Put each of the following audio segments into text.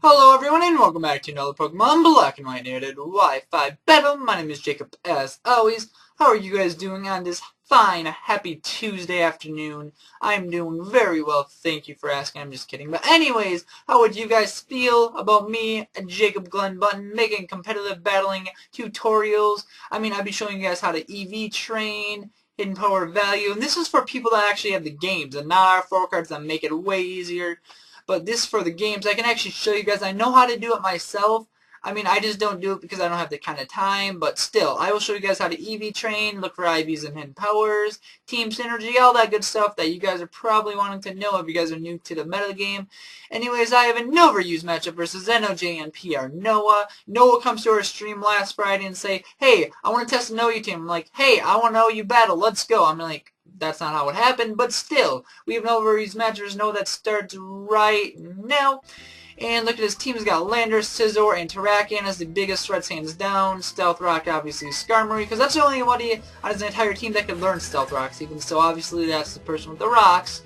Hello everyone and welcome back to another Pokemon Black and White Narrated Wi-Fi battle. My name is Jacob as always. How are you guys doing on this fine, happy Tuesday afternoon? I'm doing very well, thank you for asking. I'm just kidding. But anyways, how would you guys feel about me, Jacob Glenn Button, making competitive battling tutorials? I'd be showing you guys how to EV train, hidden power value, and this is for people that actually have the games and not our 4 cards that make it way easier. But this for the games, I can actually show you guys. I know how to do it myself. I just don't do it because I don't have the kind of time. But still, I will show you guys how to EV train, look for IVs and hidden powers, team synergy, all that good stuff that you guys are probably wanting to know if you guys are new to the meta game. Anyways, I have a Neverused matchup versus Nojnp or Noah. Noah comes to our stream last Friday and say, hey, I want to test the Noah team. I'm like, hey, I want to know you battle. Let's go. I'm like, that's not how it happened, but still, we have an Overused matches. Know that starts right now. And look at his team. He's got Lander, Scizor, and Terrakion as the biggest threats hands down. Stealth Rock, obviously, Skarmory, because that's the only one on his entire team that can learn Stealth Rocks. Even so, obviously, that's the person with the rocks.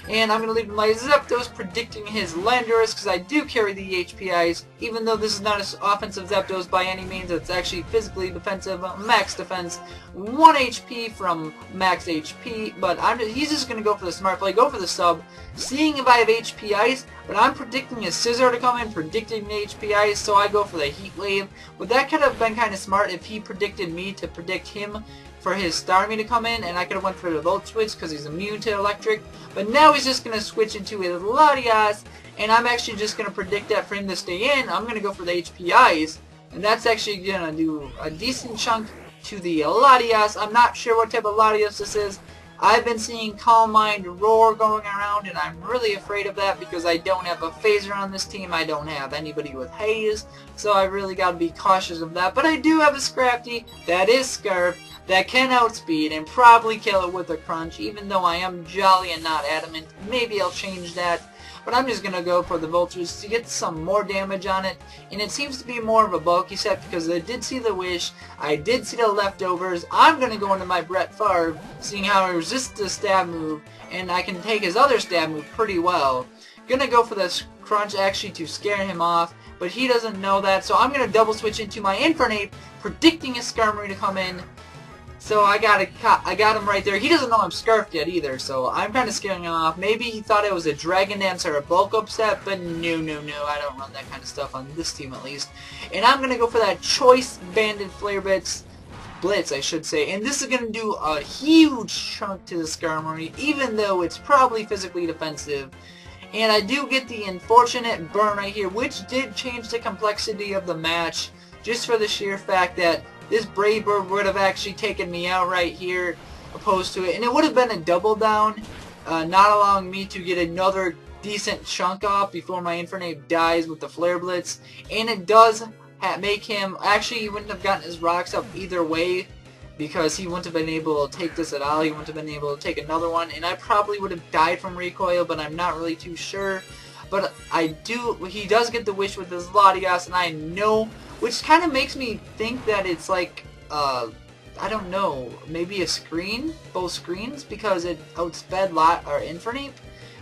And I'm going to leave my Zapdos predicting his Landorus because I do carry the HPIs. Even though this is not an offensive Zapdos by any means, it's actually physically defensive, max defense, 1 HP from max HP. But he's just going to go for the smart play, go for the sub, seeing if I have HPIs. But I'm predicting his Scizor to come in, predicting the HPIs, so I go for the Heat Wave. But that could have been kind of smart if he predicted me to predict him for his Starmie to come in, and I could have went for the Volt Switch because he's immune to electric. But now he's just going to switch into his Latias, and I'm actually just going to predict that for him to stay in. I'm going to go for the HPIs, and that's actually going to do a decent chunk to the Latias. I'm not sure what type of Latias this is. I've been seeing Calm Mind Roar going around, and I'm really afraid of that because I don't have a phaser on this team. I don't have anybody with Haze, so I really got to be cautious of that. But I do have a Scrafty that is Scarf that can outspeed and probably kill it with a Crunch, even though I am jolly and not adamant. Maybe I'll change that. But I'm just going to go for the Vultures to get some more damage on it. And it seems to be more of a bulky set because I did see the Wish, I did see the Leftovers. I'm going to go into my Brett Favre, seeing how I resist the stab move, and I can take his other stab move pretty well. Going to go for this Crunch actually to scare him off, but he doesn't know that, so I'm going to double switch into my Infernape, predicting his Skarmory to come in. So I got him right there. He doesn't know I'm Scarfed yet either, so I'm kind of scaring him off. Maybe he thought it was a Dragon Dance or a bulk up set, but no, I don't run that kind of stuff on this team at least. And I'm going to go for that Choice Banded Flare Blitz, I should say. And this is going to do a huge chunk to the Skarmory, even though it's probably physically defensive. And I do get the unfortunate burn right here, which did change the complexity of the match, just for the sheer fact that this Brave Bird would have actually taken me out right here, opposed to it. And it would have been a double down, not allowing me to get another decent chunk off before my Infernape dies with the Flare Blitz. And it does make him, actually he wouldn't have gotten his rocks up either way, because he wouldn't have been able to take this at all. He wouldn't have been able to take another one. And I probably would have died from recoil, but I'm not really too sure. But he does get the Wish with his Latias, and I know, which kind of makes me think that it's like, I don't know, maybe a screen, both screens, because it outsped Infernape,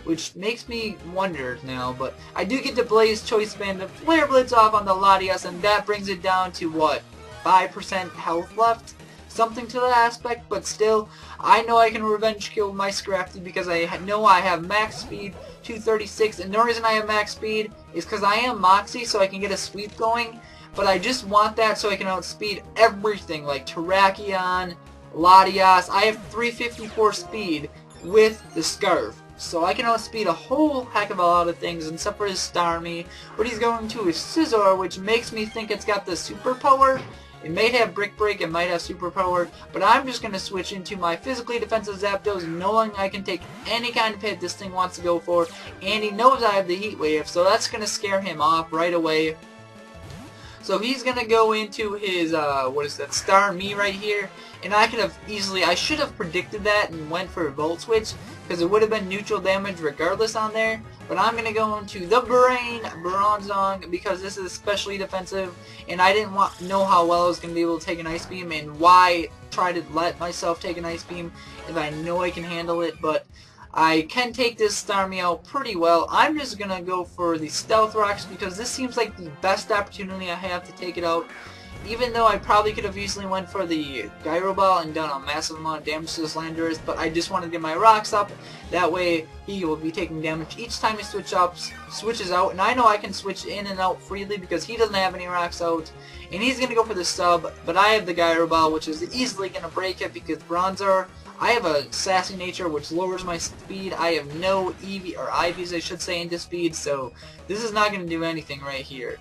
which makes me wonder now. But I do get to Blaze Choice Band the Flare Blitz off on the Latias, and that brings it down to what, 5% health left? Something to that aspect, but still, I know I can revenge kill my Scrafty because I know I have max speed, 236, and the reason I have max speed is because I am Moxie, so I can get a sweep going, but I just want that so I can outspeed everything, like Terrakion, Latias. I have 354 speed with the Scarf, so I can outspeed a whole heck of a lot of things, except for his Starmie, but he's going to his Scizor, which makes me think it's got the superpower. It might have Brick Break, it might have Superpower, but I'm just going to switch into my physically defensive Zapdos, knowing I can take any kind of hit this thing wants to go for, and he knows I have the Heat Wave, so that's going to scare him off right away. So he's going to go into his, Starmie right here, and I could have easily, I should have predicted that and went for a Volt Switch, because it would have been neutral damage regardless on there. But I'm going to go into the Brain Bronzong because this is especially defensive, and I didn't know how well I was going to be able to take an Ice Beam, and why try to let myself take an Ice Beam if I know I can handle it. But I can take this Starmie out pretty well. I'm just going to go for the Stealth Rocks because this seems like the best opportunity I have to take it out. Even though I probably could have easily went for the Gyro Ball and done a massive amount of damage to this Landorus, but I just wanted to get my rocks up. That way he will be taking damage each time he switches out. And I know I can switch in and out freely because he doesn't have any rocks out. And he's going to go for the sub, but I have the Gyro Ball, which is easily going to break it because Bronzor, I have a sassy nature which lowers my speed. I have no EV or IVs, I should say, into speed, so this is not going to do anything right here.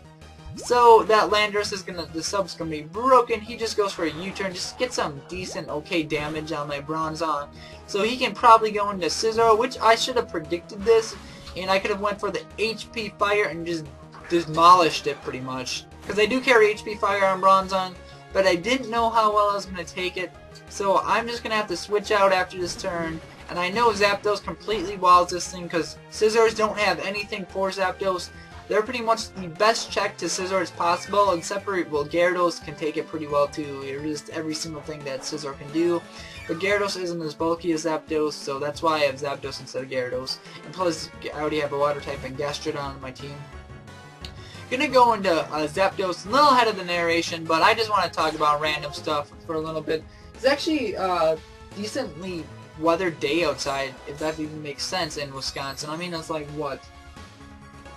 So that Landorus is the sub's gonna be broken. He just goes for a U-turn, just get some decent, okay damage on my Bronzong. So he can probably go into Scizor, which I should have predicted this, and I could have went for the HP Fire and just demolished it pretty much. Because I do carry HP Fire on Bronzong, but I didn't know how well I was gonna take it. So I'm just gonna have to switch out after this turn. And I know Zapdos completely walls this thing because Scizors don't have anything for Zapdos. They're pretty much the best check to Scizor as possible, except for, well, Gyarados can take it pretty well too. It's just every single thing that Scizor can do. But Gyarados isn't as bulky as Zapdos, so that's why I have Zapdos instead of Gyarados. And plus, I already have a Water type and Gastrodon on my team. Gonna go into Zapdos, a little ahead of the narration, but I just want to talk about random stuff for a little bit. It's actually a decently weathered day outside, if that even makes sense, in Wisconsin. I mean, it's like, what,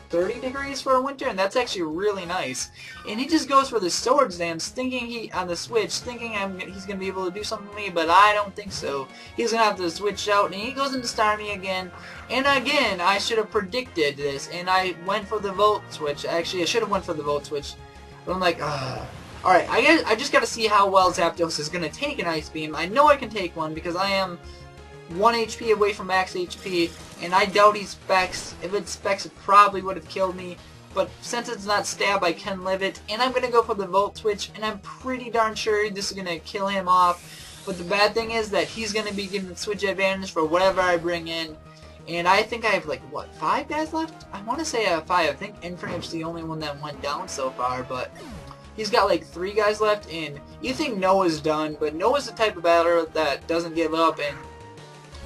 30 degrees for a winter, and that's actually really nice. And he just goes for the Swords Dance, thinking on the switch, thinking he's gonna be able to do something to me, but I don't think so. He's gonna have to switch out, and he goes into Starmie again. And again, I should have predicted this, and I went for the Volt Switch. Actually, I should have went for the Volt Switch, but I'm like, ugh. Alright, I just gotta see how well Zapdos is gonna take an Ice Beam. I know I can take one because I am 1 HP away from max HP, and I doubt he specs. If it specs, it probably would have killed me, but since it's not stab, I can live it, and I'm gonna go for the Volt Switch, and I'm pretty darn sure this is gonna kill him off. But the bad thing is that he's gonna be getting switch advantage for whatever I bring in, and I think I have like, what, 5 guys left? I want to say I have 5. I think Infernape's the only one that went down so far, but he's got like 3 guys left, and you think Noah's done, but Noah's the type of battler that doesn't give up, and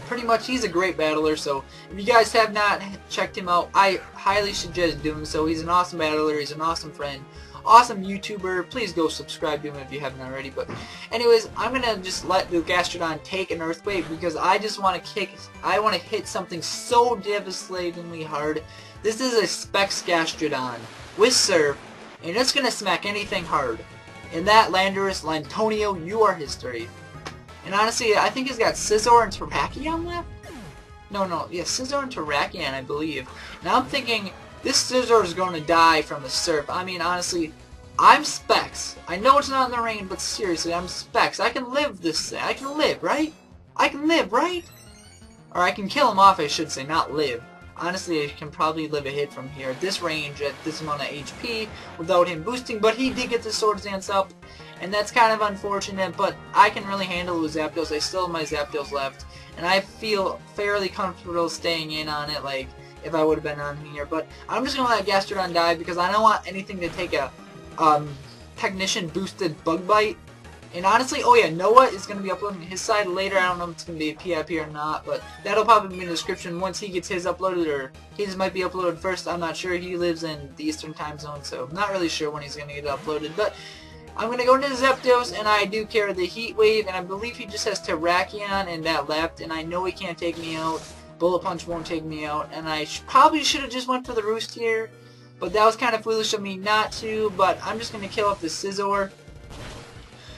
pretty much he's a great battler. So if you guys have not checked him out, I highly suggest doing so. He's an awesome battler, he's an awesome friend, awesome YouTuber. Please go subscribe to him if you haven't already. But anyways, I'm gonna just let the Gastrodon take an Earthquake because I just want to I want to hit something so devastatingly hard. This is a Specs Gastrodon with Surf, and it's gonna smack anything hard. And that Landorus, Lantonio, you are history. And honestly, I think he's got Scizor and Terrakion left? No, yeah, Scizor and Terrakion, I believe. Now I'm thinking, this Scizor is going to die from the Surf. I mean, honestly, I'm Specs. I know it's not in the rain, but seriously, I'm Specs. I can live this thing. I can live, right? I can live, right? Or I can kill him off, I should say, not live. Honestly, I can probably live a hit from here at this range, at this amount of HP, without him boosting, but he did get the Swords Dance up, and that's kind of unfortunate, but I can really handle with Zapdos. I still have my Zapdos left, and I feel fairly comfortable staying in on it, like, if I would have been on here, but I'm just going to let Gastrodon die, because I don't want anything to take a, Technician boosted Bug Bite. And honestly, oh yeah, Noah is going to be uploading his side later. I don't know if it's going to be a PIP or not, but that'll probably be in the description once he gets his uploaded, or his might be uploaded first. I'm not sure. He lives in the Eastern time zone, so I'm not really sure when he's going to get uploaded. But I'm going to go into Zapdos, and I do carry the Heat Wave, and I believe he just has Terrakion and that left, and I know he can't take me out. Bullet Punch won't take me out, and I probably should have just went for the Roost here, but that was kind of foolish of me not to, but I'm just going to kill off the Scizor.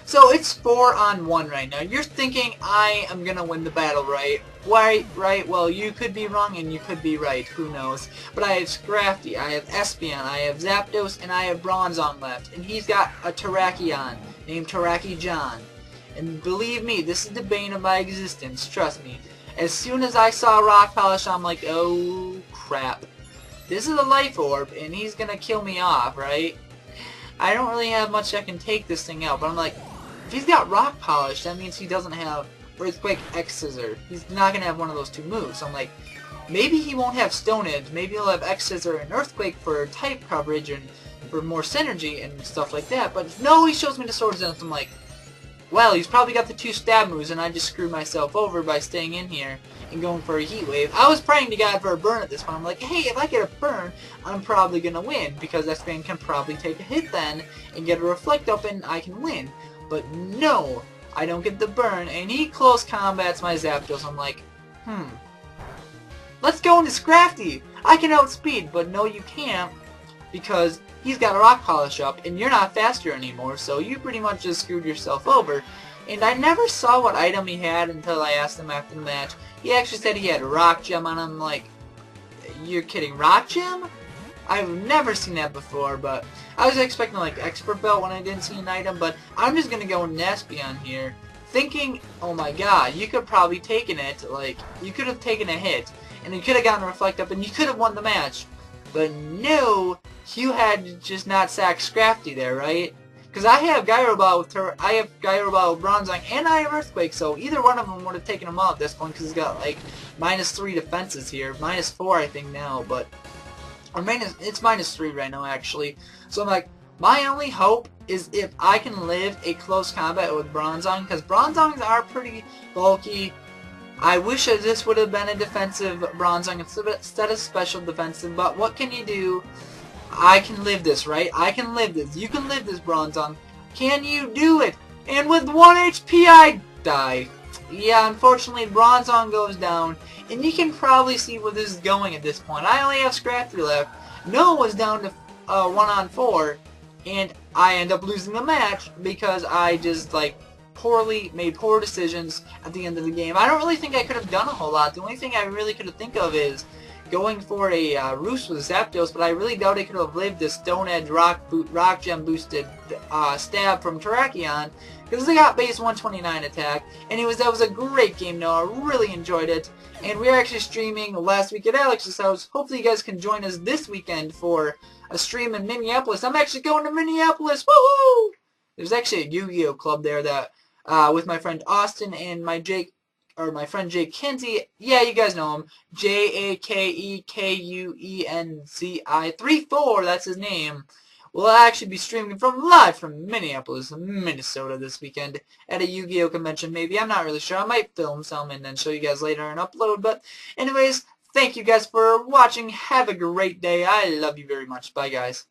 So it's 4-on-1 right now. You're thinking I am going to win the battle, right? Right? Well, you could be wrong and you could be right. Who knows? But I have Scrafty, I have Espeon, I have Zapdos, and I have Bronzong left. And he's got a Terrakion named Terraki John. And believe me, this is the bane of my existence. Trust me. As soon as I saw Rock Polish, I'm like, oh crap. This is a Life Orb, and he's going to kill me off, right? I don't really have much that can take this thing out, but I'm like, if he's got Rock Polish, that means he doesn't have Earthquake X Scissor. He's not going to have one of those two moves. So I'm like, maybe he won't have Stone Edge. Maybe he'll have X Scissor and Earthquake for type coverage and for more synergy and stuff like that. But no, he shows me the Swords Dance. I'm like, well, he's probably got the 2 stab moves, and I just screwed myself over by staying in here and going for a heat wave. I was praying to God for a burn at this point. I'm like, hey, if I get a burn, I'm probably gonna win, because X-Man can probably take a hit then and get a reflect up and I can win. But no, I don't get the burn, and he close combats my Zapdos. I'm like, let's go into Scrafty. I can outspeed, but no you can't, because he's got a rock polish up and you're not faster anymore, so you pretty much just screwed yourself over. And I never saw what item he had until I asked him after the match. He actually said he had a rock gem on him. Like, you're kidding, rock gem? I've never seen that before, but I was expecting like expert belt when I didn't see an item. But I'm just gonna go Nespeon here, thinking, oh my god, you could probably taken it. Like, you could have taken a hit and you could have gotten a reflect up and you could have won the match. But no, you had to just not sack Scrafty there, right? Because I have Gyro Ball with Bronzong, and I have Earthquake, so either one of them would have taken him out at this point, because he's got like -3 defenses here, -4 I think now, but it's -3 right now actually. So I'm like, my only hope is if I can live a close combat with Bronzong, because Bronzongs are pretty bulky. I wish that this would have been a defensive Bronzong instead of special defensive, but what can you do? I can live this, right? I can live this. You can live this, Bronzong. Can you do it? And with 1 HP, I die. Yeah, unfortunately, Bronzong goes down. And you can probably see where this is going at this point. I only have Scrafty left. Noah was down to 1-on-4. And I end up losing the match because I just, like, made poor decisions at the end of the game. I don't really think I could have done a whole lot. The only thing I really could have think of is going for a Roost with Zapdos, but I really doubt I could have lived this Stone Edge Rock Gem boosted stab from Terrakion, because they got base 129 attack. Anyways, that was a great game, Noah. I really enjoyed it, and we are actually streaming last week at Alex's house. Hopefully you guys can join us this weekend for a stream in Minneapolis. I'm actually going to Minneapolis. Woohoo! There's actually a Yu-Gi-Oh club there that with my friend Austin and my friend Jake Kinsey. Yeah, you guys know him. JAKEKUENCI34, that's his name. We'll actually be streaming live from Minneapolis, Minnesota this weekend at a Yu-Gi-Oh convention maybe. I'm not really sure. I might film some and then show you guys later and upload. But anyways, thank you guys for watching. Have a great day. I love you very much. Bye, guys.